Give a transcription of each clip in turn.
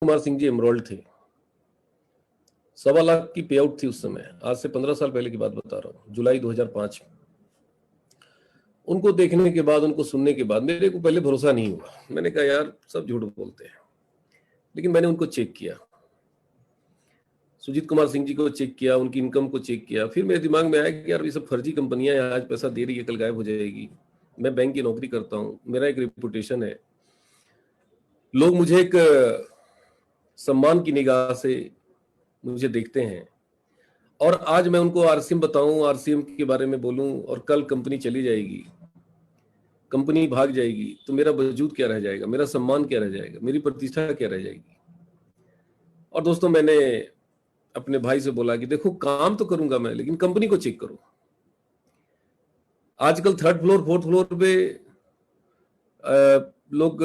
Kumar Singh ji emerald थे। 1.25 लाख की पे आउट थी उस समय। आज से 15 साल पहले की बात बता रहा हूँ, जुलाई 2005 में। उनको देखने के बाद, उनको सुनने के बाद मेरे को पहले भरोसा नहीं हुआ। मैंने कहा यार सब झूठ बोलते हैं, लेकिन मैंने उनको चेक किया। सुजीत कुमार सिंह जी को चेक किया, उनकी इनकम को चेक किया। फिर मेरे दिमाग में आया कि यार ये सब फर्जी कंपनियां हैं, आज पैसा दे रही है कल गायब हो जाएगी। मैं बैंक की नौकरी करता हूँ, मेरा एक रेपुटेशन है, लोग मुझे एक सम्मान की निगाह से मुझे देखते हैं। और आज मैं उनको आरसीएम बताऊं, आरसीएम के बारे में बोलूं, और कल कंपनी चली जाएगी, कंपनी भाग जाएगी, तो मेरा वजूद क्या रह जाएगा, मेरा सम्मान क्या रह जाएगा, मेरी प्रतिष्ठा क्या रह जाएगी। और दोस्तों मैंने अपने भाई से बोला कि देखो काम तो करूंगा मैं, लेकिन कंपनी को चेक करो। आजकल 3rd फ्लोर 4th फ्लोर पे लोग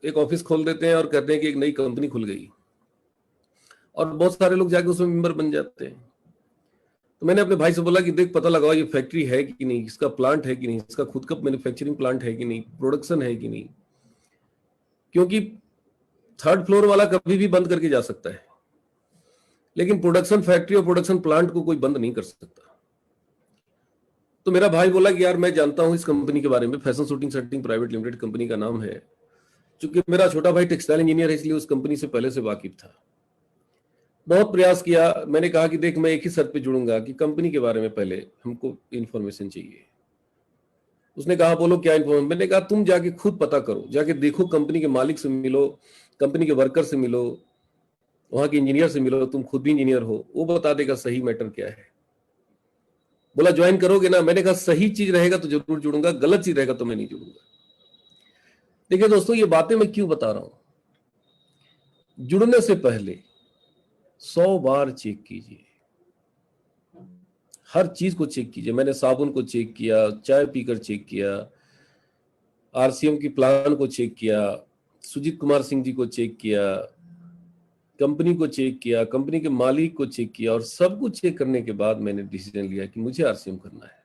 एक ऑफिस खोल देते हैं और कहते हैं कि एक नई कंपनी खुल गई, और बहुत सारे लोग जाके उसमें मेंबर बन जाते हैं। तो मैंने अपने भाई से बोला कि देख पता लगाओ ये फैक्ट्री है कि नहीं, इसका प्लांट है कि नहीं, इसका खुद का मैन्युफैक्चरिंग प्लांट है कि नहीं, प्रोडक्शन है कि नहीं। क्योंकि 3rd फ्लोर वाला कभी भी बंद करके जा सकता है, लेकिन प्रोडक्शन फैक्ट्री और प्रोडक्शन प्लांट को कोई बंद नहीं कर सकता। तो मेरा भाई बोला कि यार मैं जानता हूं इस कंपनी के बारे में, fashion shooting setting private limited company का नाम है। चूंकि मेरा छोटा भाई टेक्सटाइल इंजीनियर है, इसलिए उस कंपनी से पहले से वाकिफ था। बहुत प्रयास किया। मैंने कहा कि देख मैं एक ही शर्त पे जुड़ूंगा कि कंपनी के बारे में पहले हमको इंफॉर्मेशन चाहिए। उसने कहा बोलो क्या इंफॉर्मेशन। मैंने कहा तुम जाके खुद पता करो, जाके देखो, कंपनी के मालिक से मिलो, कंपनी के वर्कर से मिलो, वहां के इंजीनियर से मिलो, तुम खुद भी इंजीनियर हो, वो बता देगा सही मैटर क्या है। बोला ज्वाइन करोगे ना। मैंने कहा सही चीज रहेगा तो जरूर जुड़ूंगा, गलत चीज रहेगा तो मैं नहीं जुड़ूंगा। देखिए दोस्तों ये बातें मैं क्यों बता रहा हूं, जुड़ने से पहले 100 बार चेक कीजिए, हर चीज को चेक कीजिए। मैंने साबुन को चेक किया, चाय पीकर चेक किया, आरसीएम की प्लान को चेक किया, सुजीत कुमार सिंह जी को चेक किया, कंपनी को चेक किया, कंपनी के मालिक को चेक किया, और सब कुछ चेक करने के बाद मैंने डिसीजन लिया कि मुझे आरसीएम करना है।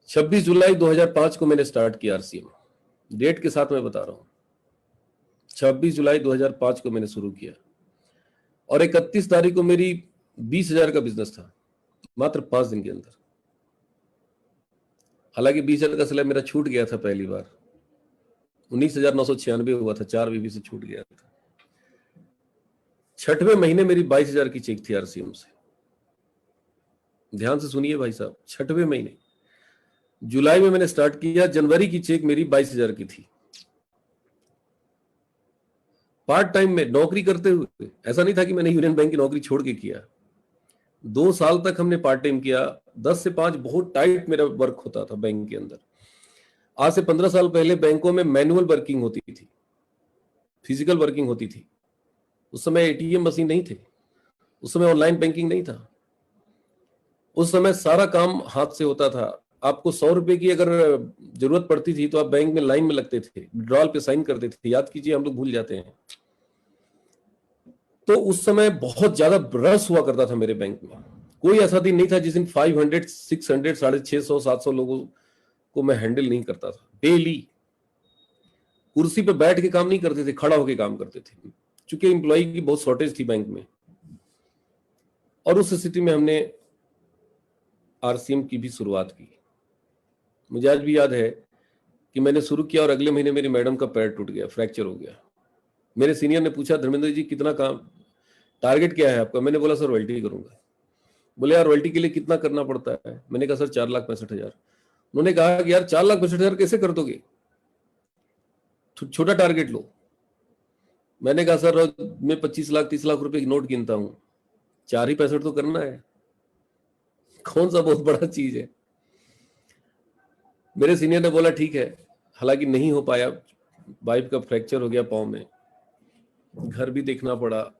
26 जुलाई 2005 को मैंने स्टार्ट किया आरसीएम, डेट के साथ मैं बता रहा हूं। 26 जुलाई 2005 को मैंने शुरू किया, और 31 तारीख को मेरी 20,000 का बिजनेस था, मात्र 5 दिन के अंदर। हालांकि 20,000 का स्लैब मेरा छूट गया था पहली बार, 19,996 हुआ था, 4 बीबी से छूट गया था। 6वें महीने मेरी 22,000 की चेक थी आरसीएम से। ध्यान से सुनिए भाई साहब, 6वें महीने, जुलाई में मैंने स्टार्ट किया, जनवरी की चेक मेरी 22,000 की थी। पार्ट टाइम में नौकरी करते हुए, ऐसा नहीं था कि मैंने यूनियन बैंक की नौकरी छोड़ के किया। 2 साल तक हमने पार्ट टाइम किया। 10 से 5 बहुत टाइट मेरा वर्क होता था बैंक के अंदर। आज से 15 साल पहले बैंकों में मैनुअल वर्किंग होती थी, फिजिकल वर्किंग होती थी। उस समय एटीएम मशीन नहीं थे, उस समय ऑनलाइन बैंकिंग नहीं था, उस समय सारा काम हाथ से होता था। आपको 100 रुपए की अगर जरूरत पड़ती थी तो आप बैंक में लाइन में लगते थे, विड्रॉल पे साइन करते थे। याद कीजिए, हम लोग भूल जाते हैं। तो उस समय बहुत ज्यादा रश हुआ करता था मेरे बैंक में। कोई ऐसा दिन नहीं था जिस दिन 500, 600, 650, 700 लोगों को मैं हैंडल नहीं करता था। डेली कुर्सी पे बैठ के काम नहीं करते थे, खड़ा होकर काम करते थे, चूंकि एम्प्लॉय की बहुत शॉर्टेज थी बैंक में। और उस स्थिति में हमने आरसीएम की भी शुरुआत की। मुझे आज भी याद है कि मैंने शुरू किया और अगले महीने मेरी मैडम का पैर टूट गया, फ्रैक्चर हो गया। मेरे सीनियर ने पूछा धर्मेंद्र जी कितना काम, टारगेट क्या है आपका? मैंने बोला सर रॉयल्टी करूंगा। बोले यार रॉयल्टी के लिए कितना करना पड़ता है? मैंने कहा सर 4,65,000। उन्होंने कहा कि यार 4,65,000 कैसे कर दोगे, छोटा टारगेट लो। मैंने कहा सर मैं 25 लाख 30 लाख रुपए की नोट गिनता हूं, 4 ही 65 तो करना है, कौन सा बहुत बड़ा चीज है। मेरे सीनियर ने बोला ठीक है। हालांकि नहीं हो पाया, वाइफ का फ्रैक्चर हो गया पाँव में, घर भी देखना पड़ा।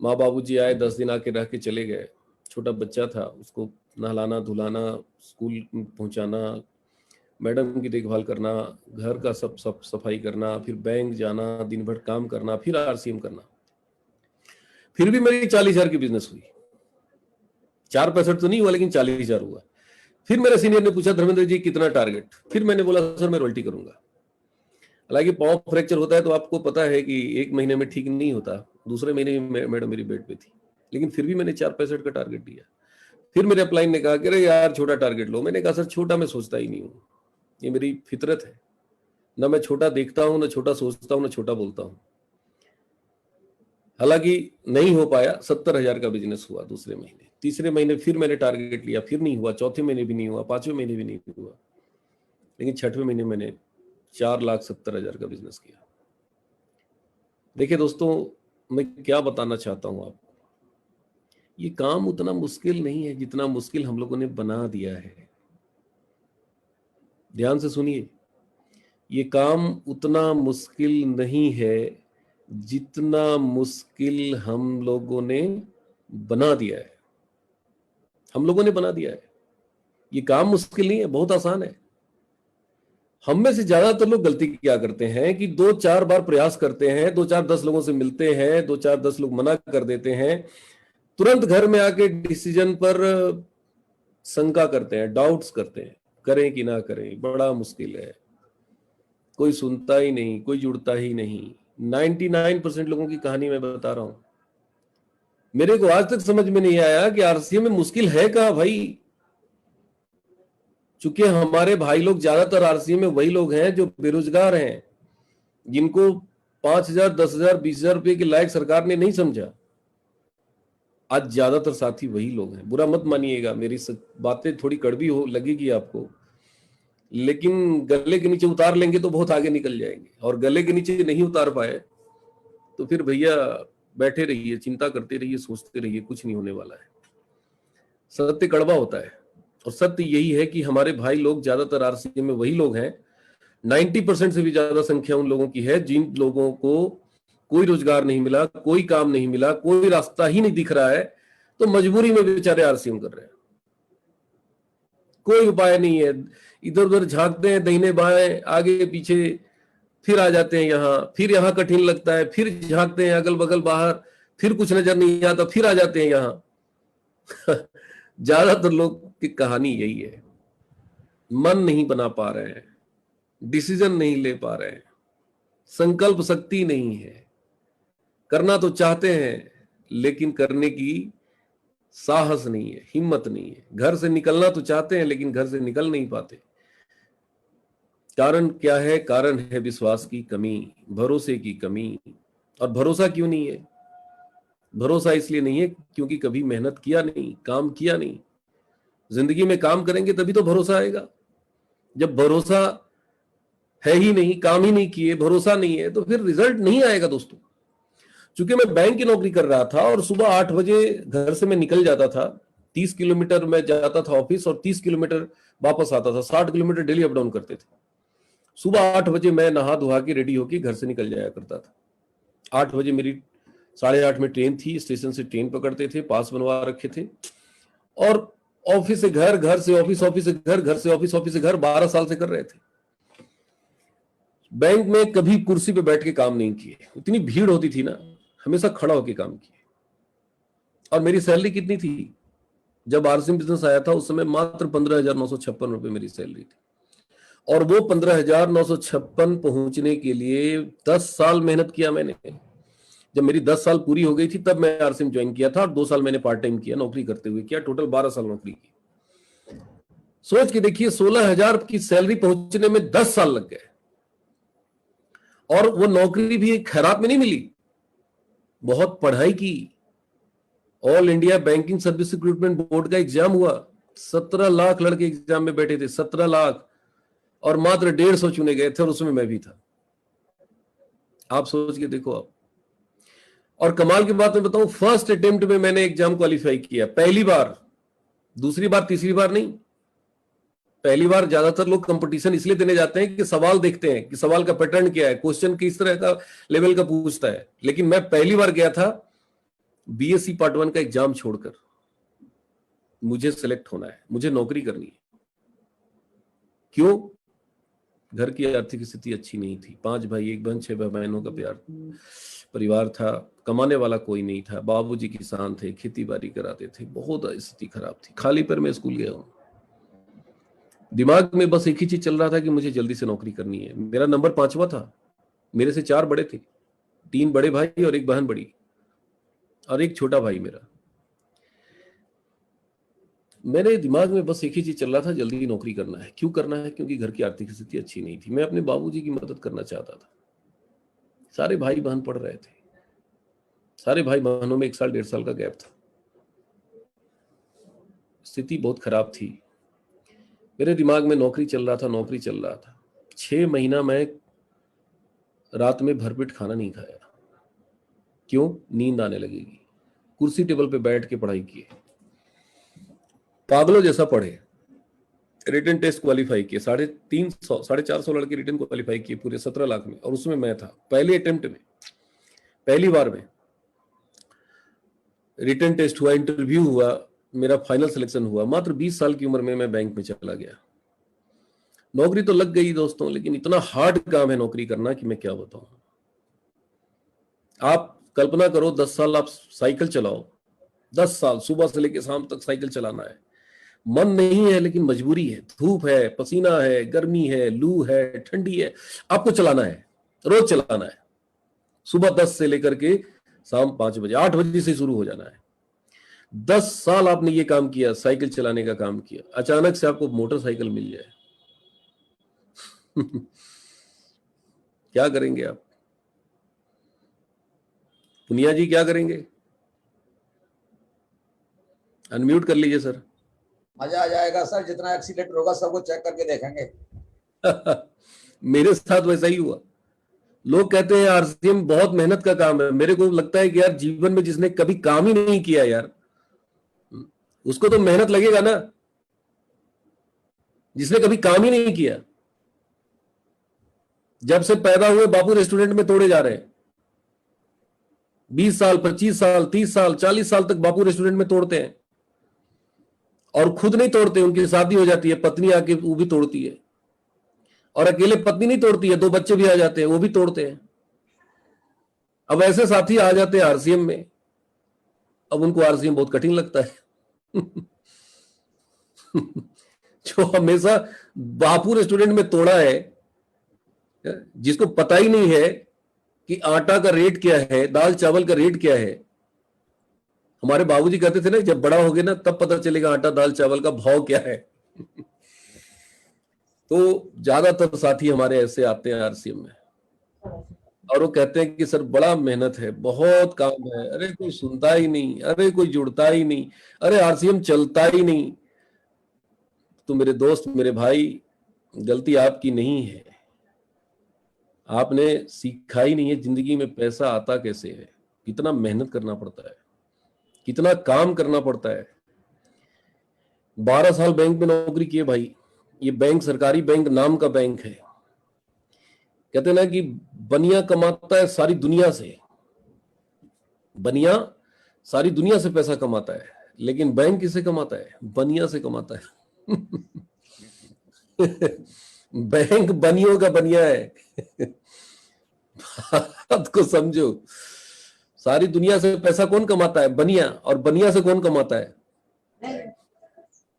माँ बाबूजी आए, 10 दिन आके रह के चले गए। छोटा बच्चा था, उसको नहलाना धुलाना, स्कूल पहुंचाना, मैडम की देखभाल करना, घर का सब सफाई करना, फिर बैंक जाना, दिन भर काम करना, फिर आरसीएम करना। फिर भी मेरी 40,000 की बिजनेस हुई। 4,65 तो नहीं हुआ, लेकिन 40,000 हुआ। फिर मेरे सीनियर ने पूछा धर्मेंद्र जी कितना टारगेट? फिर मैंने बोला सर मैं रॉयल्टी करूंगा। हालांकि पाँव फ्रैक्चर होता है तो आपको पता है कि 1 महीने में ठीक नहीं होता, दूसरे महीने में मैडम मेरी बेड पे थी, लेकिन फिर भी मैंने 4 65 का टारगेट दिया। फिर मेरे अपलाइन ने कहा कि अरे यार छोटा टारगेट लो। मैंने कहा सर छोटा मैं सोचता ही नहीं हूँ, ये मेरी फितरत है, ना मैं छोटा देखता हूँ, ना छोटा सोचता हूँ, ना छोटा बोलता हूँ। हालांकि नहीं हो पाया, 70,000 का बिजनेस हुआ दूसरे महीने। तीसरे महीने फिर मैंने टारगेट लिया, फिर नहीं हुआ, चौथे महीने भी नहीं हुआ, 5वें महीने भी नहीं हुआ, लेकिन 6वें महीने मैंने 4,70,000 का बिजनेस किया। देखिए दोस्तों, मैं क्या बताना चाहता हूं आपको, ये काम उतना मुश्किल नहीं है जितना मुश्किल हम लोगों ने बना दिया है। ध्यान से सुनिए, ये काम उतना मुश्किल नहीं है जितना मुश्किल हम लोगों ने बना दिया है। हम लोगों ने बना दिया है। ये काम मुश्किल नहीं है, बहुत आसान है। हम में से ज्यादातर लोग गलती क्या करते हैं कि 2 4 बार प्रयास करते हैं, 2 4 10 लोगों से मिलते हैं, 2 4 10 लोग मना कर देते हैं, तुरंत घर में आके डिसीजन पर शंका करते हैं, डाउट्स करते हैं, करें कि ना करें, बड़ा मुश्किल है, कोई सुनता ही नहीं, कोई जुड़ता ही नहीं। 99% लोगों की कहानी मैं बता रहा हूं। मेरे को आज तक समझ में नहीं आया कि आरसीए में मुश्किल है कहा भाई। चूंकि हमारे भाई लोग ज्यादातर आरसीए में वही लोग हैं जो बेरोजगार हैं, जिनको 5,000 10,000 20,000 रुपए के लायक सरकार ने नहीं समझा। आज ज्यादातर साथी वही लोग हैं। बुरा मत मानिएगा, मेरी बातें थोड़ी कड़वी हो लगेगी आपको, लेकिन गले के नीचे उतार लेंगे तो बहुत आगे निकल जाएंगे, और गले के नीचे नहीं उतार पाए तो फिर भैया बैठे रहिए, चिंता करते रहिए, सोचते रहिए, कुछ नहीं होने वाला है। सत्य कड़वा होता है, और सत्य यही है कि हमारे भाई लोग ज्यादातर आरसीए में वही लोग हैं, 90% से भी ज्यादा संख्या उन लोगों की है जिन लोगों को कोई रोजगार नहीं मिला, कोई काम नहीं मिला, कोई रास्ता ही नहीं दिख रहा है, तो मजबूरी में बेचारे आरसीएम कर रहे हैं। कोई उपाय नहीं है, इधर उधर झांकते हैं, दाहिने बाएं आगे पीछे, फिर आ जाते हैं यहाँ, फिर यहाँ कठिन लगता है, फिर झांकते हैं अगल बगल बाहर, फिर कुछ नजर नहीं आता, फिर आ जाते हैं यहाँ। ज्यादातर लोग की कहानी यही है, मन नहीं बना पा रहे हैं, डिसीजन नहीं ले पा रहे हैं, संकल्प शक्ति नहीं है, करना तो चाहते हैं लेकिन करने की साहस नहीं है, हिम्मत नहीं है, घर से निकलना तो चाहते हैं लेकिन घर से निकल नहीं पाते। कारण क्या है? कारण है विश्वास की कमी, भरोसे की कमी। और भरोसा क्यों नहीं है? भरोसा इसलिए नहीं है क्योंकि कभी मेहनत किया नहीं, काम किया नहीं। जिंदगी में काम करेंगे तभी तो भरोसा आएगा। जब भरोसा है ही नहीं, काम ही नहीं किए, भरोसा नहीं है, तो फिर रिजल्ट नहीं आएगा दोस्तों। चूंकि मैं बैंक की नौकरी कर रहा था और सुबह 8 बजे घर से मैं निकल जाता था, 30 किलोमीटर मैं जाता था ऑफिस और 30 किलोमीटर वापस आता था, 60 किलोमीटर डेली अप डाउन करते थे। सुबह 8 बजे मैं नहा धोहा के रेडी होके घर से निकल जाया करता था। 8 बजे मेरी 8:30 में ट्रेन थी, स्टेशन से ट्रेन पकड़ते थे, पास बनवा रखे थे, और ऑफिस से घर, घर से ऑफिस, ऑफिस से घर, घर से ऑफिस, ऑफिस से घर 12 साल से कर रहे थे। बैंक में कभी कुर्सी पे बैठ के काम नहीं किए, इतनी भीड़ होती थी ना, हमेशा खड़ा होकर काम किए। और मेरी सैलरी कितनी थी जब आरसीएम बिजनेस आया था? उस समय मात्र 15,956 रुपए मेरी सैलरी थी, और वो 15,956 पहुंचने के लिए 10 साल मेहनत किया मैंने। जब मेरी 10 साल पूरी हो गई थी तब मैं आरसीएम ज्वाइन किया था, और 2 साल मैंने पार्ट टाइम किया, नौकरी करते हुए किया, टोटल 12 साल नौकरी की। सोच के देखिए, 16,000 की सैलरी पहुंचने में 10 साल लग गए, और वो नौकरी भी खैरात में नहीं मिली, बहुत पढ़ाई की। All India banking service recruitment board का एग्जाम हुआ, 17 लाख लड़के एग्जाम में बैठे थे, 17 लाख, और मात्र 150 चुने गए थे, और उसमें मैं भी था। आप सोच के देखो आप। और कमाल की बात मैं बताऊं, फर्स्ट अटेम्प्ट में मैंने एग्जाम क्वालिफाई किया, पहली बार। दूसरी बार तीसरी बार नहीं, पहली बार। ज्यादातर लोग कंपटीशन इसलिए देने जाते हैं कि सवाल देखते हैं कि सवाल का पैटर्न क्या है, क्वेश्चन किस तरह का लेवल का पूछता है। लेकिन मैं पहली बार गया था बीएससी पार्ट 1 का एग्जाम छोड़कर। मुझे सेलेक्ट होना है, मुझे नौकरी करनी है। क्यों? घर की आर्थिक स्थिति अच्छी नहीं थी, 5 भाई 1 बहन, 6 बहनों का प्यार परिवार था, कमाने वाला कोई नहीं था, बाबूजी किसान थे, खेती बाड़ी कराते थे, बहुत स्थिति खराब थी, खाली पर मैं स्कूल गया हूं। दिमाग में बस एक ही चीज चल रहा था कि मुझे जल्दी से नौकरी करनी है। मेरा नंबर 5वां था, मेरे से 4 बड़े थे, 3 बड़े भाई और 1 बहन बड़ी और 1 छोटा भाई मेरा। मेरे दिमाग में बस एक ही चीज चल रहा था, जल्दी नौकरी करना है। क्यों करना है? क्योंकि घर की आर्थिक स्थिति अच्छी नहीं थी। मैं अपने बाबूजी की मदद करना चाहता था। सारे भाई बहन पढ़ रहे थे, सारे भाई बहनों में 1 साल 1.5 साल का गैप था। स्थिति बहुत खराब थी। मेरे दिमाग में नौकरी चल रहा था, नौकरी चल रहा था। 6 महीना मैं रात में भरपेट खाना नहीं खाया। क्यों? नींद आने लगेगी। कुर्सी टेबल पे बैठ के पढ़ाई किए, पागलों जैसा पढ़े। रिटन टेस्ट क्वालिफाई किए, 350 450 लड़के रिटन क्वालिफाई किए पूरे 17 लाख में, और उसमें मैं था। पहले अटेम्प्ट में, पहली बार में रिटन टेस्ट हुआ, इंटरव्यू हुआ, मेरा फाइनल सिलेक्शन हुआ। मात्र 20 साल की उम्र में मैं बैंक में चला गया। नौकरी तो लग गई दोस्तों, लेकिन इतना हार्ड काम है नौकरी करना कि मैं क्या बताऊं। आप कल्पना करो, 10 साल आप साइकिल चलाओ, 10 साल सुबह से लेकर शाम तक साइकिल चलाना है। मन नहीं है लेकिन मजबूरी है, धूप है, पसीना है, गर्मी है, लू है, ठंडी है, आपको चलाना है, रोज चलाना है। सुबह 10 से लेकर के शाम 5 बजे, 8 बजे से शुरू हो जाना है। 10 साल आपने ये काम किया, साइकिल चलाने का काम किया, अचानक से आपको मोटरसाइकिल मिल जाए क्या करेंगे आप? पुनिया जी क्या करेंगे? अनम्यूट कर लीजिए सर। मजा आ जाएगा सर, जितना एक्सीडेंट होगा सबको चेक करके देखेंगे। मेरे साथ वैसा ही हुआ। लोग कहते हैं आरसीएम बहुत मेहनत का काम है। मेरे को लगता है कि यार, जीवन में जिसने कभी काम ही नहीं किया यार, उसको तो मेहनत लगेगा ना। जिसने कभी काम ही नहीं किया, जब से पैदा हुए बापू रेस्टोरेंट में तोड़े जा रहे हैं। 20 साल, 25 साल, 30 साल, 40 साल तक बापू रेस्टोरेंट में तोड़ते हैं, और खुद नहीं तोड़ते, उनकी शादी हो जाती है, पत्नी आके वो भी तोड़ती है। और अकेले पत्नी नहीं तोड़ती है, 2 बच्चे भी आ जाते हैं, वो भी तोड़ते हैं। अब ऐसे साथी आ जाते हैं आरसीएम में, अब उनको आरसीएम बहुत कठिन लगता है। जो हमेशा बापू रेस्टोरेंट में तोड़ा है, जिसको पता ही नहीं है कि आटा का रेट क्या है, दाल चावल का रेट क्या है। हमारे बाबूजी कहते थे ना, जब बड़ा होगे ना तब पता चलेगा आटा दाल चावल का भाव क्या है। तो ज्यादातर साथी हमारे ऐसे आते हैं आरसीएम में, और वो कहते हैं कि सर बड़ा मेहनत है, बहुत काम है, अरे कोई सुनता ही नहीं, अरे कोई जुड़ता ही नहीं, अरे आरसीएम चलता ही नहीं। तो मेरे दोस्त, मेरे भाई, गलती आपकी नहीं है। आपने सीखा ही नहीं है जिंदगी में पैसा आता कैसे है, कितना मेहनत करना पड़ता है, कितना काम करना पड़ता है। 12 साल बैंक में नौकरी किए भाई। ये बैंक सरकारी बैंक नाम का बैंक है। कहते ना कि बनिया कमाता है सारी दुनिया से, बनिया सारी दुनिया से पैसा कमाता है, लेकिन बैंक किसे कमाता है? बनिया से कमाता है। बैंक बनियों का बनिया है। बात को समझो। सारी दुनिया से पैसा कौन कमाता है? बनिया। और बनिया से कौन कमाता है?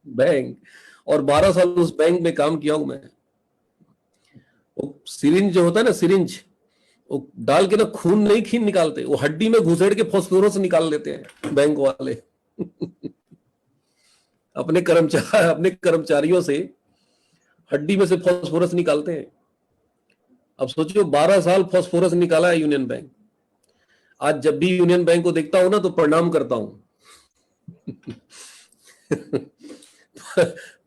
बैंक। और 12 साल उस बैंक में काम किया हूं मैं। वो सिरिंज जो होता है ना, सिरिंज, वो डाल के ना खून नहीं खीन निकालते, वो हड्डी में घुसेड़ के फास्फोरस निकाल लेते हैं बैंक वाले। अपने कर्मचारियों से हड्डी में से फास्फोरस निकालते हैं। अब सोचिए, 12 साल फास्फोरस निकाला है यूनियन बैंक। आज जब भी यूनियन बैंक को देखता हूं ना तो प्रणाम करता हूं।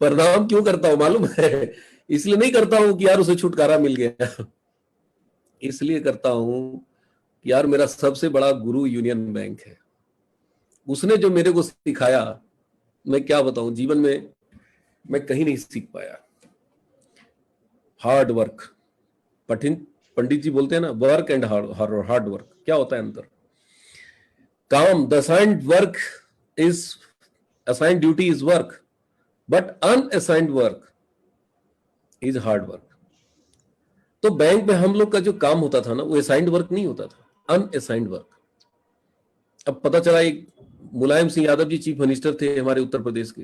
प्रणाम क्यों करता हूं मालूम है? इसलिए नहीं करता हूं कि यार उसे छुटकारा मिल गया, इसलिए करता हूं कि यार मेरा सबसे बड़ा गुरु यूनियन बैंक है। उसने जो मेरे को सिखाया, मैं क्या बताऊं, जीवन में मैं कहीं नहीं सीख पाया। हार्ड वर्क, पंडित जी बोलते हैं ना, वर्क एंड हार्ड वर्क, क्या होता है अंतर? काम, the assigned work is, assigned duty is work, but unassigned work is hard work. तो बैंक में हम लोग का जो काम होता था ना, वो असाइन्ड वर्क नहीं होता था, अनअसाइन्ड वर्क। अब पता चला, एक मुलायम सिंह यादव जी चीफ मिनिस्टर थे हमारे उत्तर प्रदेश के,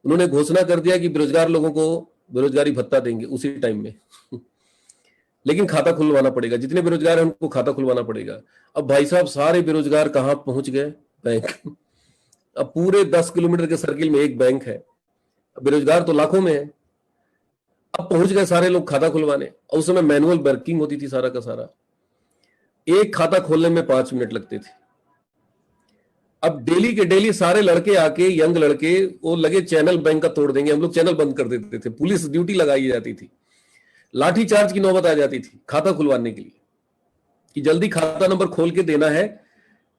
उन्होंने घोषणा कर दिया कि बेरोजगार लोगों को बेरोजगारी भत्ता देंगे उसी टाइम में लेकिन खाता खुलवाना पड़ेगा, जितने बेरोजगार हैं उनको खाता खुलवाना पड़ेगा। अब भाई साहब सारे बेरोजगार कहाँ पहुंच गए? बैंक। अब पूरे 10 किलोमीटर के सर्किल में एक बैंक है, बेरोजगार तो लाखों में है। अब पहुंच गए सारे लोग खाता खुलवाने, और उस समय मैनुअल वर्किंग होती थी सारा का सारा। एक खाता खोलने में 5 मिनट लगते थे। अब डेली के डेली सारे लड़के आके, यंग लड़के, वो लगे चैनल बैंक का तोड़ देंगे, हम लोग चैनल बंद कर देते थे, पुलिस ड्यूटी लगाई जाती थी, लाठी चार्ज की नौबत आ जाती थी खाता खुलवाने के लिए, कि जल्दी खाता नंबर खोल के देना है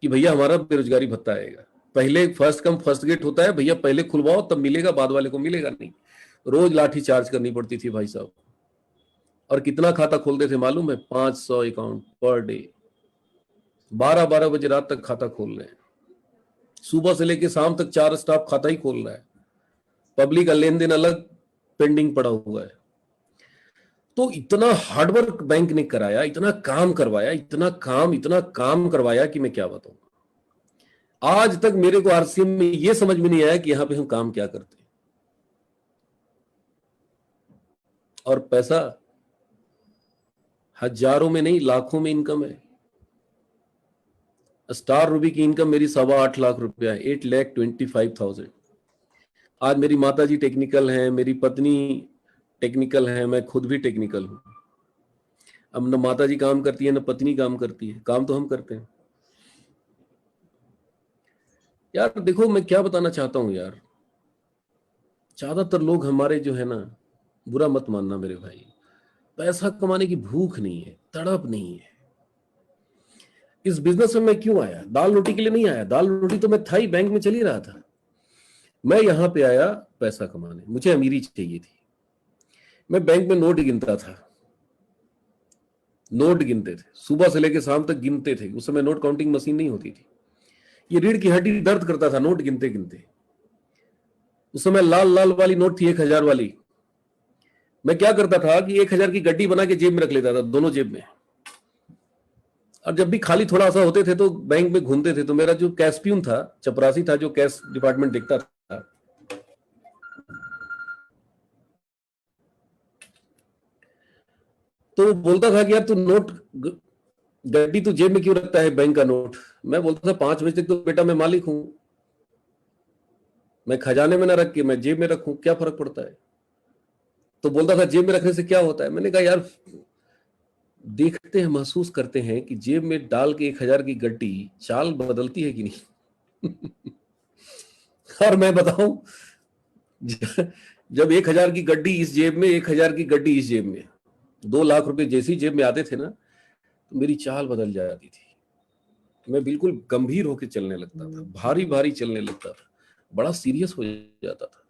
कि भैया हमारा बेरोजगारी भत्ता आएगा। पहले फर्स्ट कम फर्स्ट गेट होता है, भैया पहले खुलवाओ तब मिलेगा, बाद वाले को मिलेगा नहीं। रोज लाठी चार्ज करनी पड़ती थी भाई साहब। और कितना खाता खोलते थे मालूम है? 500 अकाउंट पर डे। 12-12 बजे रात तक खाता खोल रहे हैं, सुबह से लेके शाम तक 4 स्टाफ खाता ही खोल रहा है, पब्लिक का लेन देन अलग पेंडिंग पड़ा हुआ है। तो इतना हार्डवर्क बैंक ने कराया, इतना काम करवाया, इतना काम करवाया कि मैं क्या बताऊं। आज तक मेरे को आरसीएम में यह समझ में नहीं आया कि यहां पे हम काम क्या करते हैं। और पैसा हजारों में नहीं, लाखों में इनकम है। स्टार रूबी की इनकम मेरी 8.25 लाख रुपया है, 8,25,000। आज मेरी माताजी टेक्निकल हैं, मेरी पत्नी टेक्निकल है, मैं खुद भी टेक्निकल हूं। अब न माताजी काम करती है न पत्नी काम करती है, काम तो हम करते हैं। यार देखो मैं क्या बताना चाहता हूं यार, ज्यादातर लोग हमारे जो है ना, बुरा मत मानना मेरे भाई, पैसा कमाने की भूख नहीं है, तड़प नहीं है। इस बिजनेस में मैं क्यों आया? दाल रोटी के लिए नहीं आया। दाल रोटी तो मैं था ही, बैंक में चल ही रहा था। मैं यहां पे आया पैसा कमाने, मुझे अमीरी चाहिए थी। मैं बैंक में नोट गिनता था, नोट गिनते थे, सुबह से लेकर शाम तक गिनते थे। उस समय नोट काउंटिंग मशीन नहीं होती थी, ये रीढ़ की हड्डी दर्द करता था नोट गिनते गिनते। उस समय लाल लाल वाली नोट थी 1,000 वाली। मैं क्या करता था कि 1,000 की गड्डी बना के जेब में रख लेता था, दोनों जेब में। और जब भी खाली थोड़ा सा होते थे तो बैंक में घूमते थे। तो मेरा जो कैश प्यून था, चपरासी था, जो कैश डिपार्टमेंट देखता था, तो वो बोलता था कि यार तू नोट गड्डी तू जेब में क्यों रखता है बैंक का नोट? मैं बोलता था 5 बजे तक तो बेटा मैं मालिक हूं, मैं खजाने में ना रख के मैं जेब में रखूं, क्या फर्क पड़ता है? तो बोलता था जेब में रखने से क्या होता है? मैंने कहा यार देखते हैं, महसूस करते हैं कि जेब में डाल के 1,000 की गड्डी चाल बदलती है कि नहीं। और मैं बताऊं, जब 1,000 की गड्डी इस जेब में, 1,000 की गड्डी इस जेब में, 2 लाख रुपए जैसी जेब में आते थे ना, तो मेरी चाल बदल जाती थी। मैं बिल्कुल गंभीर होकर चलने लगता था, भारी भारी चलने लगता था, बड़ा सीरियस हो जाता था।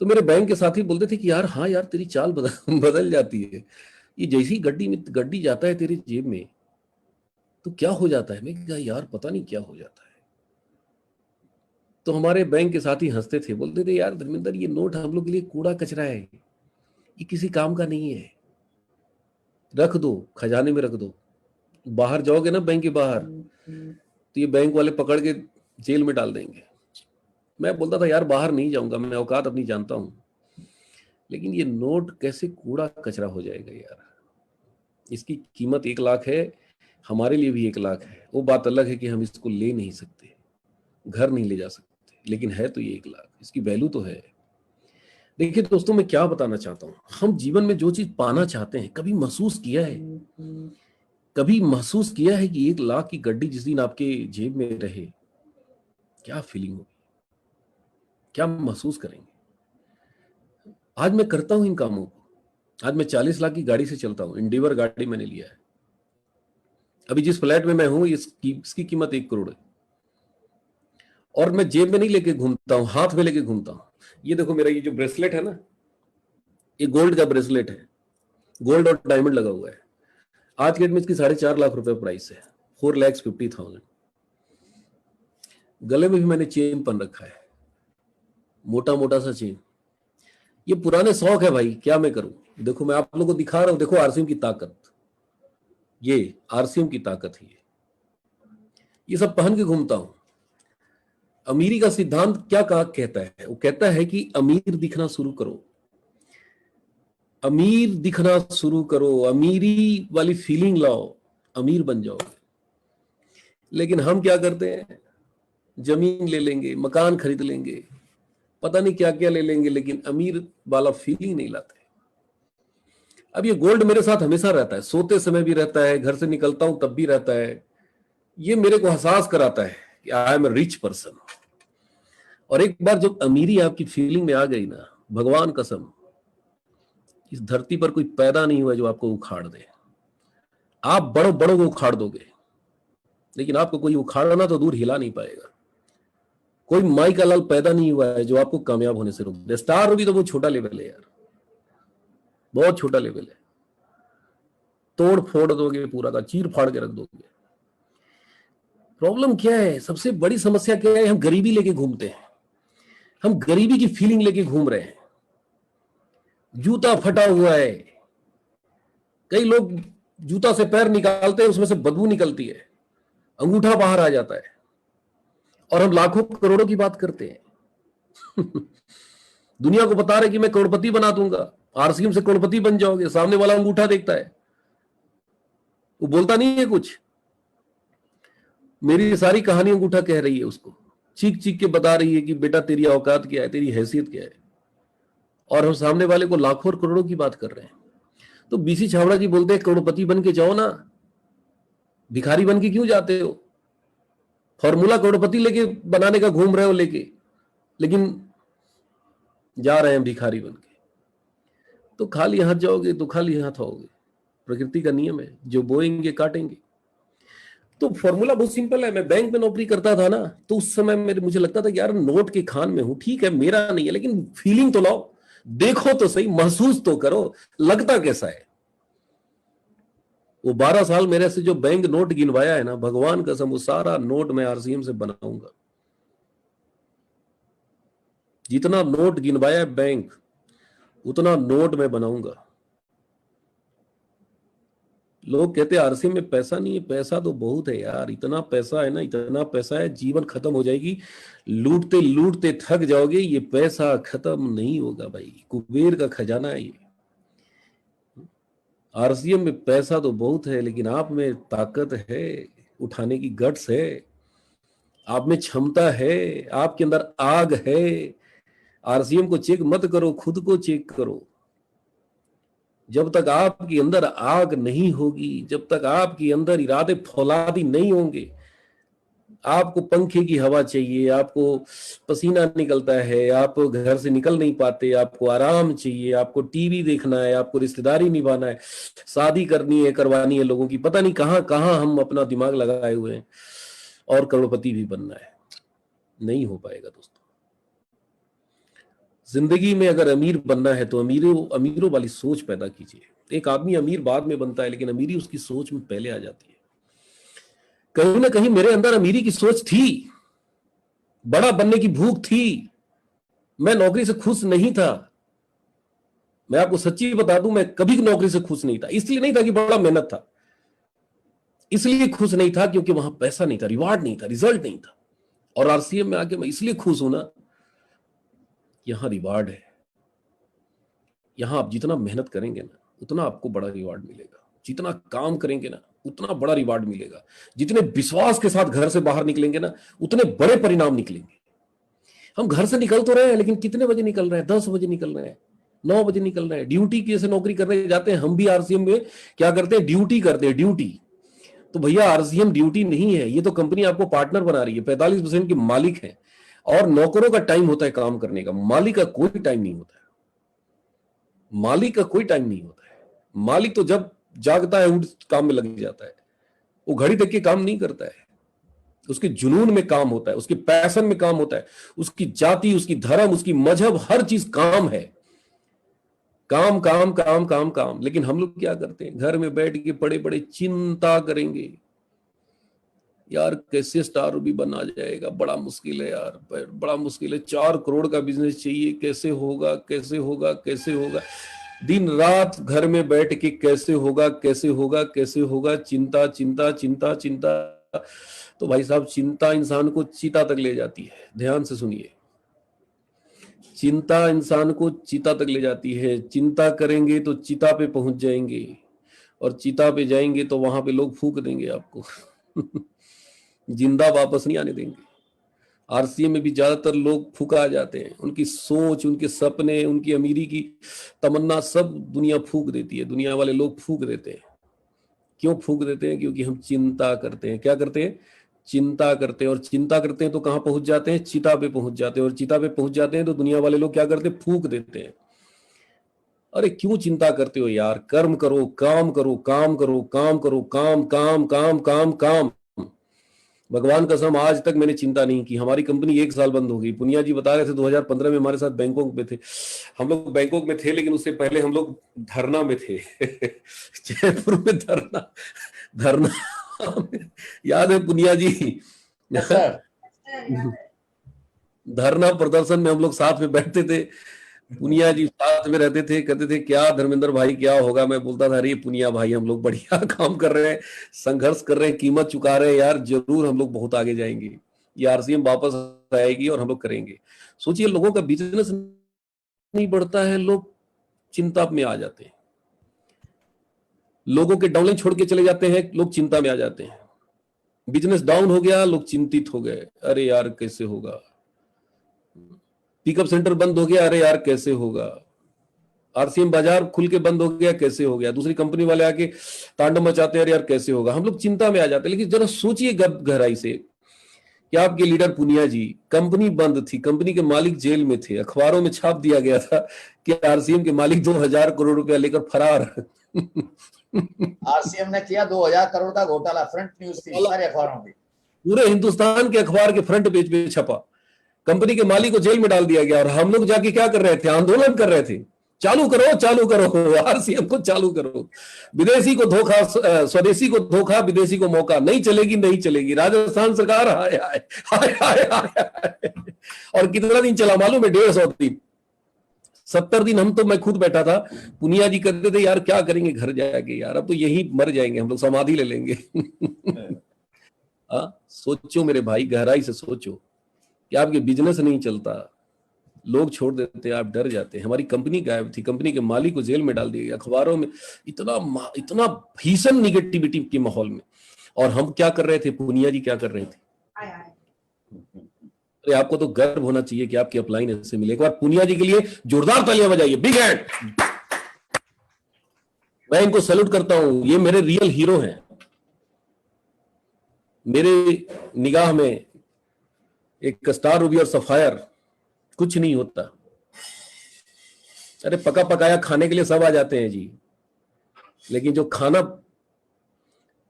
तो मेरे बैंक के साथी बोलते थे कि यार हाँ यार तेरी चाल बदल जाती है, ये जैसी गड्डी जाता है तेरी जेब में तो क्या हो जाता है? मैं कहा यार पता नहीं क्या हो जाता है। तो हमारे बैंक के साथी हंसते थे, बोलते थे यार धर्मेंद्र ये नोट हम लोग के लिए कूड़ा कचरा है, ये किसी काम का नहीं है, रख दो, खजाने में रख दो। बाहर जाओगे ना बैंक के बाहर, तो ये बैंक वाले पकड़ के जेल में डाल देंगे। मैं बोलता था यार बाहर नहीं जाऊंगा, मैं औकात अपनी जानता हूं, लेकिन ये नोट कैसे कूड़ा कचरा हो जाएगा यार? इसकी कीमत 1 लाख है, हमारे लिए भी 1 लाख है। वो बात अलग है कि हम इसको ले नहीं सकते, घर नहीं ले जा सकते, लेकिन है तो ये 1 लाख, इसकी वैल्यू तो है। देखिए दोस्तों मैं क्या बताना चाहता हूं, हम जीवन में जो चीज पाना चाहते हैं, कभी महसूस किया है, कभी महसूस किया है कि 1 लाख की गड्डी जिस दिन आपके जेब में रहे, क्या फीलिंग होगी, क्या महसूस करेंगे? आज मैं करता हूं इन कामों को। आज मैं 40 लाख की गाड़ी से चलता हूं, इंडिवर गाड़ी मैंने लिया है। अभी जिस फ्लैट में मैं हूं इसकी कीमत 1 करोड़ है। और मैं जेब में नहीं लेके घूमता हूं, हाथ में लेके घूमता हूं। ये देखो मेरा ये जो ब्रेसलेट है ना, ये गोल्ड का ब्रेसलेट है, गोल्ड और डायमंड लगा हुआ है। आज के डेट में इसकी 4.5 लाख रुपए प्राइस है, 4,50,000। गले में भी मैंने चेन पहन रखा है, मोटा मोटा सा चेन। ये पुराने शौक है भाई, क्या मैं करूं? देखो मैं आप लोगों को दिखा रहा हूं, देखो आरसीएम की ताकत, ये आरसीएम की ताकत है। ये सब पहन के घूमता हूं। अमीरी का सिद्धांत क्या कहता है? वो कहता है कि अमीर दिखना शुरू करो, अमीर दिखना शुरू करो, अमीरी वाली फीलिंग लाओ, अमीर बन जाओगे। लेकिन हम क्या करते हैं, जमीन ले लेंगे, मकान खरीद लेंगे, पता नहीं क्या क्या ले लेंगे, लेकिन अमीर वाला फीलिंग नहीं लाते। अब ये गोल्ड मेरे साथ हमेशा रहता है, सोते समय भी रहता है, घर से निकलता हूं तब भी रहता है। ये मेरे को एहसास कराता है कि I am a rich person. और एक बार जब अमीरी आपकी फीलिंग में आ गई ना, भगवान कसम, इस धरती पर कोई पैदा नहीं हुआ जो आपको उखाड़ दे। आप बड़ों बड़ों को उखाड़ दोगे, लेकिन आपको कोई उखाड़ना तो दूर हिला नहीं पाएगा। कोई माई का लाल पैदा नहीं हुआ है जो आपको कामयाब होने से रोक दे। स्टार भी तो बहुत छोटा लेवल है यार, बहुत छोटा लेवल है। तोड़ फोड़ दोगे, पूरा का चीर फाड़ के रख दोगे। प्रॉब्लम क्या है, सबसे बड़ी समस्या क्या है, हम गरीबी लेके घूमते हैं। हम गरीबी की फीलिंग लेके घूम रहे हैं। जूता फटा हुआ है, कई लोग जूता से पैर निकालते हैं, उसमें से बदबू निकलती है, अंगूठा बाहर आ जाता है, और हम लाखों करोड़ों की बात करते हैं। दुनिया को बता रहे कि मैं करोड़पति बना दूंगा, आरसीएम से करोड़पति बन जाओगे। सामने वाला अंगूठा देखता है, वो बोलता नहीं है कुछ। मेरी सारी कहानी अंगूठा कह रही है उसको, चीख चीख के बता रही है कि बेटा तेरी औकात क्या है, तेरी हैसियत क्या है। और हम सामने वाले को लाखों और करोड़ों की बात कर रहे हैं। तो बीसी छाबड़ा जी बोलते हैं करोड़पति बन के जाओ ना, भिखारी बन के क्यों जाते हो? फॉर्मूला करोड़पति लेके बनाने का घूम रहे हो लेके, लेकिन जा रहे हैं भिखारी बन के। तो खाली हाथ जाओगे तो खाली हाथ आओगे। प्रकृति का नियम है, जो बोएंगे काटेंगे। तो फॉर्मूला बहुत सिंपल है। मैं बैंक में नौकरी करता था ना, तो उस समय मुझे लगता था कि यार नोट के खान में हूं, ठीक है मेरा नहीं है, लेकिन फीलिंग तो लाओ, देखो तो सही, महसूस तो करो, लगता कैसा है। वो 12 साल मेरे से जो बैंक नोट गिनवाया है ना, भगवान कसम, वो सारा नोट मैं आरसीएम से बनाऊंगा। जितना नोट गिनवाया है बैंक, उतना नोट मैं बनाऊंगा। लोग कहते हैं आरसीएम में पैसा नहीं है, पैसा तो बहुत है यार। इतना पैसा है ना, इतना पैसा है, जीवन खत्म हो जाएगी, लूटते लूटते थक जाओगे। ये पैसा खत्म नहीं होगा भाई, कुबेर का खजाना है ये। आरसीएम में पैसा तो बहुत है, लेकिन आप में ताकत है, उठाने की गट्स है, आप में क्षमता है, आपके अंदर आग है। आरसीएम को चेक मत करो, खुद को चेक करो। जब तक आपके अंदर आग नहीं होगी, जब तक आपके अंदर इरादे फौलादी नहीं होंगे, आपको पंखे की हवा चाहिए, आपको पसीना निकलता है, आप घर से निकल नहीं पाते, आपको आराम चाहिए, आपको टीवी देखना है, आपको रिश्तेदारी निभाना है, शादी करनी है, करवानी है लोगों की, पता नहीं कहां कहां हम अपना दिमाग लगाए हुए हैं, और करोड़पति भी बनना है। नहीं हो पाएगा दोस्तों। जिंदगी में अगर अमीर बनना है तो अमीरों वाली सोच पैदा कीजिए। एक आदमी अमीर बाद में बनता है, लेकिन अमीरी उसकी सोच में पहले आ जाती है। कहीं ना कहीं मेरे अंदर अमीरी की सोच थी, बड़ा बनने की भूख थी। मैं नौकरी से खुश नहीं था। मैं आपको सच्ची बता दूं, मैं कभी नौकरी से खुश नहीं था। इसलिए नहीं था कि बड़ा मेहनत था, इसलिए खुश नहीं था क्योंकि वहां पैसा नहीं था, रिवार्ड नहीं था, रिजल्ट नहीं था। और आरसीएम में आके मैं इसलिए खुश हूं ना, यहां रिवार्ड है। यहां आप जितना मेहनत करेंगे ना, उतना आपको बड़ा रिवार्ड मिलेगा। जितना काम करेंगे ना, उतना बड़ा रिवार्ड मिलेगा। जितने विश्वास के साथ घर से बाहर निकलेंगे ना, उतने बड़े परिणाम निकलेंगे। हम घर से निकल तो रहे हैं, लेकिन कितने बजे निकल रहे हैं? 10 बजे निकल रहे हैं, 9 बजे निकल रहे हैं। ड्यूटी की जैसे नौकरी करने जाते हैं हम भी आरसीएम में, क्या करते हैं, ड्यूटी करते हैं, ड्यूटी। तो भैया आरसीएम ड्यूटी नहीं है, ये तो कंपनी आपको पार्टनर बना रही है, 45% के मालिक है। और नौकरों का टाइम होता है काम करने का, मालिक का कोई टाइम नहीं होता है। मालिक का कोई टाइम नहीं होता है। मालिक तो जब जागता है उठ काम में लग जाता है। वो घड़ी देख के काम नहीं करता है, उसके जुनून में काम होता है, उसके पैशन में काम होता है। उसकी जाति, उसकी धर्म, उसकी मजहब, हर चीज काम है। काम काम काम काम काम। लेकिन हम लोग क्या करते हैं, घर में बैठ के बड़े बड़े चिंता करेंगे, यार कैसे स्टार भी बना जाएगा, बड़ा मुश्किल है यार, बड़ा मुश्किल है, 4 करोड़ का बिजनेस चाहिए, कैसे होगा कैसे होगा कैसे होगा। दिन रात घर में बैठ के कैसे होगा कैसे होगा कैसे होगा, चिंता चिंता चिंता चिंता। तो भाई साहब, चिंता इंसान को चिता तक ले जाती है। ध्यान से सुनिए, चिंता इंसान को चिता तक ले जाती है। चिंता करेंगे तो चिता पे पहुंच जाएंगे, और चिता पे जाएंगे तो वहां पे लोग फूंक देंगे आपको। जिंदा वापस नहीं आने देंगे। आरसीएम में भी ज्यादातर लोग फूका जाते हैं। उनकी सोच, उनके सपने, उनकी अमीरी की तमन्ना सब दुनिया फूक देती है। दुनिया वाले लोग फूक देते हैं। क्यों फूक देते हैं? क्योंकि हम चिंता करते हैं। क्या करते हैं? चिंता करते हैं। और चिंता करते हैं तो कहां पहुंच जाते हैं? चिता पे पहुंच जाते हैं। और चिता पे पहुंच जाते हैं तो दुनिया वाले लोग क्या करते हैं? फूक देते हैं। अरे क्यों चिंता करते हो यार? कर्म करो, काम करो, काम करो, काम करो, काम काम काम काम काम। भगवान कसम आज तक मैंने चिंता नहीं की। हमारी कंपनी 1 साल बंद हो गई। पुनिया जी बता रहे थे 2015 में हमारे साथ बैंकॉक में थे। हम लोग बैंकॉक में थे, लेकिन उससे पहले हम लोग धरना में थे। जयपुर में धरना धरना याद है पुनिया जी? Yes sir. धरना प्रदर्शन में हम लोग साथ में बैठते थे। पुनिया जी साथ में रहते थे। कहते थे क्या धर्मेंद्र भाई क्या होगा? मैं बोलता था अरे पुनिया भाई हम लोग बढ़िया काम कर रहे हैं, संघर्ष कर रहे हैं, कीमत चुका रहे हैं यार, जरूर हम लोग बहुत आगे जाएंगे। ये आरसीएम वापस आएगी और हम लोग करेंगे। सोचिए लोगों का बिजनेस नहीं बढ़ता है, लोग चिंता में आ जाते हैं। लोगों के डाउनलाइन छोड़ के चले जाते हैं, लोग चिंता में आ जाते हैं। बिजनेस डाउन हो गया, लोग चिंतित हो गए। अरे यार कैसे होगा? पिकअप सेंटर बंद हो गया, अरे यार कैसे होगा? आरसीएम बाजार खुल के बंद हो गया, कैसे हो गया? दूसरी कंपनी वाले आके तांडव मचाते हैं, अरे यार कैसे होगा? हम लोग चिंता में आ जाते हैं। लेकिन जरा सोचिए गहराई से कि आपके लीडर पुनिया जी, कंपनी बंद थी, कंपनी के मालिक जेल में थे, अखबारों में छाप दिया गया था कि आरसीएम के मालिक 2000 करोड़ रुपया लेकर फरार। आरसीएम ने किया 2000 करोड़ का घोटाला, फ्रंट न्यूज थी सारे अखबारों में, पूरे हिंदुस्तान के अखबार के फ्रंट पेज पे छपा। कंपनी के मालिक को जेल में डाल दिया गया। और हम लोग जाके क्या कर रहे थे? आंदोलन कर रहे थे, चालू करो, चालू करो, आरसीएम को चालू करो। विदेशी को धोखा, स्वदेशी को धोखा, विदेशी को मौका। नहीं चलेगी, नहीं चलेगी। राजस्थान सरकार हाय हाय हाय हाय हाय। और कितना दिन चला मालूम है? 150 दिन, 70 दिन। हम तो, मैं खुद बैठा था, पुनिया जी कहते थे यार क्या करेंगे घर जाके, यार अब तो यही मर जाएंगे हम लोग, समाधि ले लेंगे। सोचो मेरे भाई, गहराई से सोचो कि आपके बिजनेस नहीं चलता, लोग छोड़ देते हैं, आप डर जाते हैं। हमारी कंपनी गायब थी, कंपनी के मालिक को जेल में डाल दिया गया, अखबारों में इतना भीषण निगेटिविटी के माहौल में। और हम क्या कर रहे थे? पुनिया जी क्या कर रहे थे? अरे आपको तो गर्व होना चाहिए कि आपकी अपलाइन ऐसे मिले। एक बार पुनिया जी के लिए जोरदार तालियां बजाइए, बिग हैंड। मैं इनको सैल्यूट करता हूं, ये मेरे रियल हीरो हैं। मेरे निगाह में एक स्टार रूबी और सफायर कुछ नहीं होता। अरे पका पकाया खाने के लिए सब आ जाते हैं जी, लेकिन जो खाना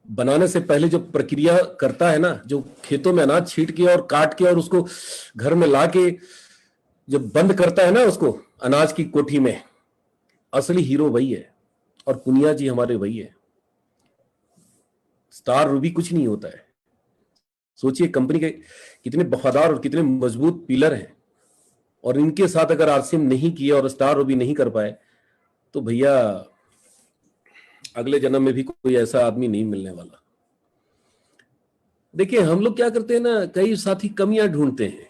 बनाने से पहले जो प्रक्रिया करता है ना, जो खेतों में अनाज छींट के और काट के और उसको घर में ला के जब बंद करता है ना उसको अनाज की कोठी में, असली हीरो वही है। और पुनिया जी हमारे वही है। स्टार रूबी कुछ नहीं होता है। सोचिए कंपनी के कितने वफादार और कितने मजबूत पिलर हैं, और इनके साथ अगर आरसीएम नहीं किया और स्टार रूबी नहीं कर पाए तो भैया अगले जन्म में भी कोई ऐसा आदमी नहीं मिलने वाला। देखिए हम लोग क्या करते हैं ना, कई साथी कमियां ढूंढते हैं।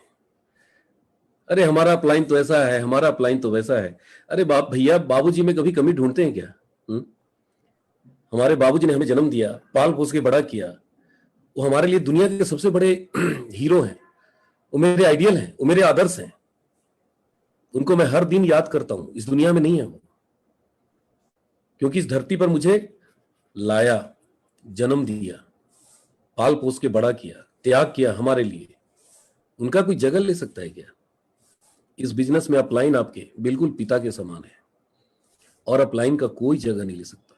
अरे हमारा अपलाइन तो ऐसा है, हमारा अपलाइन तो वैसा है। अरे भैया बाबूजी में कभी कमी ढूंढते हैं क्या? हमारे बाबूजी ने हमें जन्म दिया, पाल पोस के बड़ा किया, वो हमारे लिए दुनिया के सबसे बड़े हीरो हैं। वो मेरे आइडियल हैं, वो मेरे आदर्श हैं। उनको मैं हर दिन याद करता हूं। इस दुनिया में नहीं है वो, क्योंकि इस धरती पर मुझे लाया, जन्म दिया, पाल पोस के बड़ा किया, त्याग किया हमारे लिए। उनका कोई जगह ले सकता है क्या? इस बिजनेस में अपलाइन आपके बिल्कुल पिता के समान है, और अपलाइन का कोई जगह नहीं ले सकता,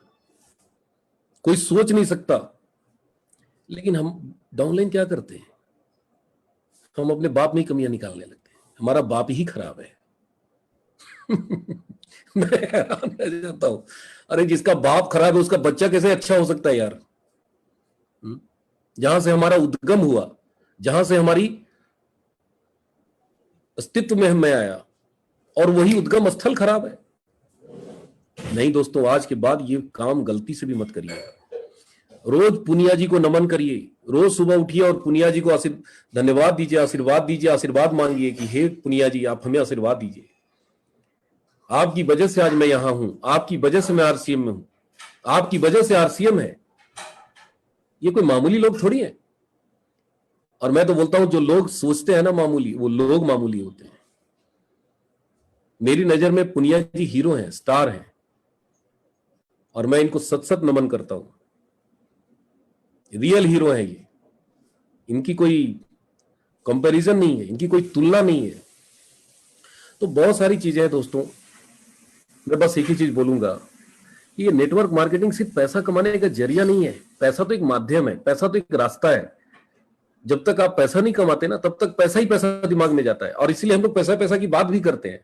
कोई सोच नहीं सकता। लेकिन हम डाउनलाइन क्या करते हैं? हम अपने बाप में ही कमियां निकालने लगते हैं। हमारा बाप ही खराब है। मैं हैरान रह जाता हूं, अरे जिसका बाप खराब है उसका बच्चा कैसे अच्छा हो सकता है यार? जहां से हमारा उद्गम हुआ, जहां से हमारी अस्तित्व में मैं आया, और वही उद्गम स्थल खराब है। नहीं दोस्तों, आज के बाद ये काम गलती से भी मत करिए। रोज पुनिया जी को नमन करिए, रोज सुबह उठिए और पुनिया जी को धन्यवाद दीजिए, आशीर्वाद दीजिए, आशीर्वाद मांगिए कि हे पुनिया जी आप हमें आशीर्वाद दीजिए। आपकी वजह से आज मैं यहां हूं, आपकी वजह से मैं आरसीएम में हूं, आपकी वजह से आरसीएम है। ये कोई मामूली लोग थोड़ी है। और मैं तो बोलता हूं जो लोग सोचते हैं ना मामूली, वो लोग मामूली होते हैं। मेरी नजर में पुनिया जी हीरो हैं, स्टार हैं, और मैं इनको सत सत नमन करता हूं। रियल हीरो हैं ये, इनकी कोई कंपैरिजन नहीं है, इनकी कोई तुलना नहीं है। तो बहुत सारी चीजें हैं दोस्तों। मैं बस एक ही चीज बोलूंगा कि ये नेटवर्क मार्केटिंग सिर्फ पैसा कमाने का जरिया नहीं है। पैसा तो एक माध्यम है, पैसा तो एक रास्ता है। जब तक आप पैसा नहीं कमाते ना, तब तक पैसा ही पैसा दिमाग में जाता है, और इसीलिए हम लोग पैसा पैसा की बात भी करते हैं।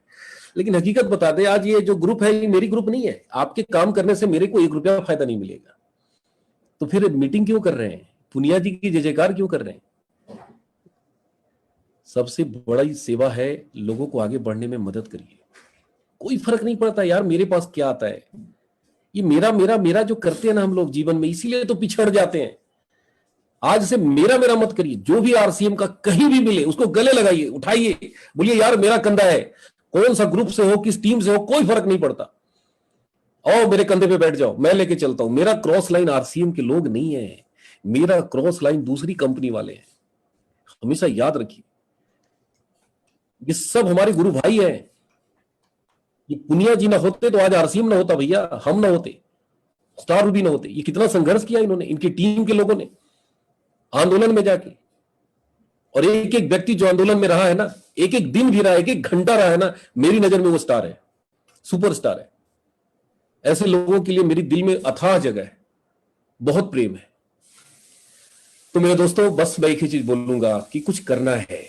लेकिन हकीकत बता दें, आज ये जो ग्रुप है ये मेरी ग्रुप नहीं है। आपके काम करने से मेरे को 1 रुपया फायदा नहीं मिलेगा। तो फिर मीटिंग क्यों कर रहे हैं? पुनिया जी की जय जयकार क्यों कर रहे हैं? सबसे बड़ी सेवा है, लोगों को आगे बढ़ने में मदद करिए। कोई फर्क नहीं पड़ता यार मेरे पास क्या आता है। ये मेरा मेरा मेरा जो करते हैं ना हम लोग जीवन में, इसीलिए तो पिछड़ जाते हैं। आज से मेरा मेरा मत करिए। जो भी आरसीएम का कहीं भी मिले उसको गले लगाइए, उठाइए, बोलिए यार मेरा कंधा है। कौन सा ग्रुप से हो, किस टीम से हो, कोई फर्क नहीं पड़ता। आओ मेरे कंधे पे बैठ जाओ, मैं लेके चलता हूं। मेरा क्रॉस लाइन आरसीएम के लोग नहीं है, मेरा क्रॉस लाइन दूसरी कंपनी वाले हैं। हमेशा याद रखिए, ये सब हमारे गुरु भाई हैं। ये पुनिया जी ना होते तो आज आरसीएम ना होता भैया, हम ना होते, स्टार रूबी ना होते। ये कितना संघर्ष किया इन्होंने, इनकी टीम के लोगों ने आंदोलन में जाके। और एक एक व्यक्ति जो आंदोलन में रहा है ना, एक एक दिन भी रहा है, एक एक घंटा रहा है ना, मेरी नजर में वो स्टार है, सुपरस्टार है। ऐसे लोगों के लिए मेरी दिल में अथाह जगह है, बहुत प्रेम है। तो मेरे दोस्तों, बस मैं एक ही चीज बोलूंगा कि कुछ करना है।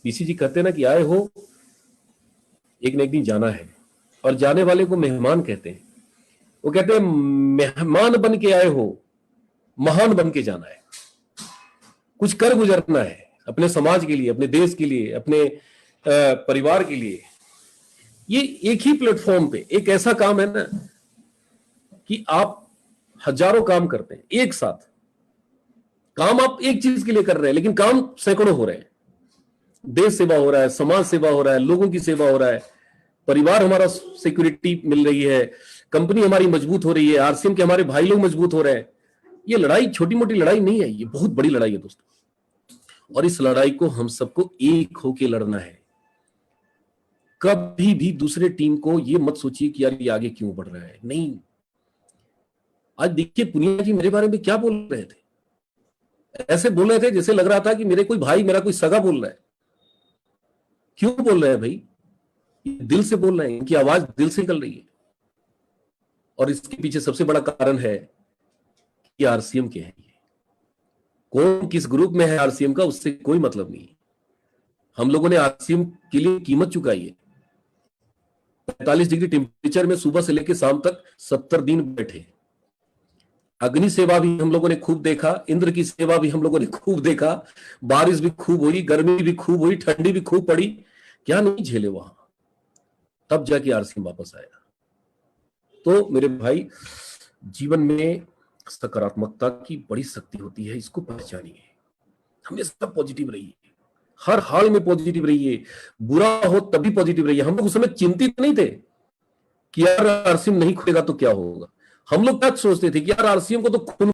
पीसी जी कहते हैं ना कि आए हो एक न एक दिन जाना है, और जाने वाले को मेहमान कहते हैं। वो कहते हैं मेहमान बन के आए हो, महान बन के जाना है। कुछ कर गुजरना है अपने समाज के लिए, अपने देश के लिए, अपने परिवार के लिए। ये एक ही प्लेटफॉर्म पे एक ऐसा काम है ना कि आप हजारों काम करते हैं एक साथ। काम आप एक चीज के लिए कर रहे हैं, लेकिन काम सैकड़ों हो रहे हैं। देश सेवा हो रहा है, समाज सेवा हो रहा है, लोगों की सेवा हो रहा है, परिवार हमारा सिक्योरिटी मिल रही है, कंपनी हमारी मजबूत हो रही है, आरसीएम के हमारे भाई लोग मजबूत हो रहे हैं। ये लड़ाई छोटी मोटी लड़ाई नहीं है, ये बहुत बड़ी लड़ाई है दोस्तों। और इस लड़ाई को हम सबको एक होके लड़ना है। कभी भी दूसरे टीम को ये मत सोचिए कि यार ये आगे क्यों बढ़ रहा है, नहीं। आज देखिए पुनिया जी मेरे बारे में क्या बोल रहे थे, ऐसे बोल रहे थे जैसे लग रहा था कि मेरे कोई भाई, मेरा कोई सगा बोल रहा है। क्यों बोल रहे हैं भाई? दिल से बोल रहे हैं, इनकी आवाज दिल से निकल रही है। और इसके पीछे सबसे बड़ा कारण है कि आरसीएम के हैं। कौन किस ग्रुप में है आरसीएम का, उससे कोई मतलब नहीं। हम लोगों ने आरसीएम के लिए कीमत चुकाई है। 45 डिग्री टेम्परेचर में सुबह से लेकर शाम तक 70 दिन बैठे। अग्नि सेवा भी हम लोगों ने खूब देखा, इंद्र की सेवा भी हम लोगों ने खूब देखा, बारिश भी खूब हुई, गर्मी भी खूब हुई, ठंडी भी खूब पड़ी। क्या नहीं झेले वहां, तब जाके आरसीएम वापस आया। तो मेरे भाई, जीवन में सकारात्मकता की बड़ी शक्ति होती है, इसको पहचानिए। हमेशा पॉजिटिव रहिए, हर हाल में पॉजिटिव रहिए। बुरा हो तभी पॉजिटिव रहिए। हम लोग उस समय चिंतित नहीं थे कि यार आरसीएम नहीं खुलेगा तो क्या होगा। हम लोग क्या सोचते थे कि यार आरसीएम को तो खुल